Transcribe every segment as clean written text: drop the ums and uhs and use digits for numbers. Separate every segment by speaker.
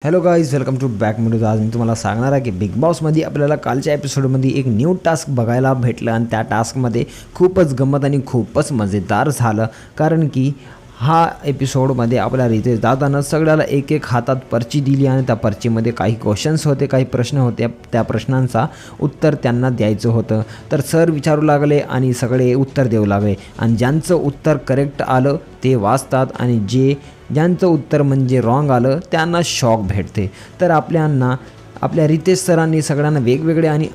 Speaker 1: Hello guys, welcome to back मध्ये. आज मी तुम्हाला सांगणार आहे की बिग बॉसमध्ये आपल्याला कालच्या एपिसोडमध्ये एक न्यू टास्क बघायला भेटलं आणि त्या टास्कमध्ये खूपच गंमत आणि खूपच मजेदार झालं. कारण की हा एपिसोडमध्ये आपल्याला इथे जाताना सगळ्याला एक एक हातात पर्ची दिली आणि त्या पर्चीमध्ये काही क्वेश्चन्स होते, काही प्रश्न होते. त्या प्रश्नांचा उत्तर त्यांना द्यायचं होतं. तर सर विचारू लागले आणि सगळे उत्तर देऊ लागले आणि ज्यांचं उत्तर करेक्ट आलं ते वाचतात आणि ज्यांचं उत्तर म्हणजे रॉंग आलं त्यांना शॉक भेटते. तर आपल्या रितेश सरांनी सगळ्यांना वेगवेगळे आणि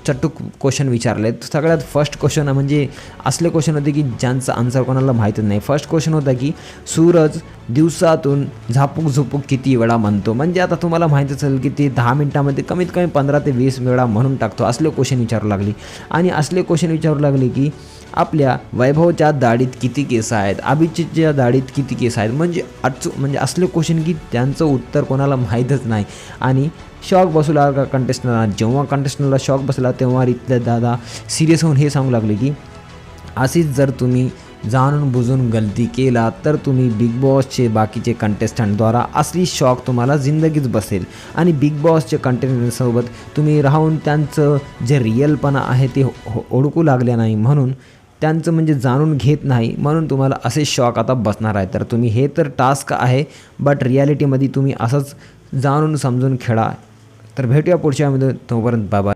Speaker 1: चटूक क्वेश्चन विचारले. सगळ्यात फर्स्ट क्वेश्चन म्हणजे असले क्वेश्चन होते की ज्यांचं आन्सर कोणाला माहीतच नाही. फर्स्ट क्वेश्चन होता की सूरज दिवसातून झापूक किती वेळा म्हणतो. म्हणजे आता तुम्हाला माहीत असेल की ते 10 मिनिटामध्ये कमीत कमी 15 ते 20 वेळा म्हणून टाकतो. असले क्वेश्चन विचारू लागले आणि असले क्वेश्चन विचारू लागले की आपल्या वैभवच्या दाढीत किती केस आहेत, अभिजितच्या दाढीत किती केस आहेत. म्हणजे असले क्वेश्चन की त्यांचं उत्तर कोणाला माहीतच नाही. आणि शॉक बसू लागला कंटेस्टंटला. जेव्हा कंटेस्टंटला शॉक बसला तेव्हा इथले दादा सिरियस होऊन हे सांगू लागले की अशीच जर तुम्ही जाणून बुजून गलती केला तर तुम्ही बिग बॉसचे बाकीचे कंटेस्टंटद्वारा असली शॉक तुम्हाला जिंदगीच बसेल. आणि बिग बॉसचे कंटेस्टंटसोबत तुम्ही राहून त्यांचं जे रिअलपणा आहे ते ओळखू लागले नाही, म्हणून त्यांचं म्हणजे जाणून घेत नाही, म्हणून तुम्हाला असे शॉक आता बसणार आहे. तर तुम्ही हे तर टास्क आहे, बट रिॲलिटीमध्ये तुम्ही असंच जाणून समजून खेळा. तर भेटूया पुढच्या व्हिडिओ. तोपर्यंत बाय बाय.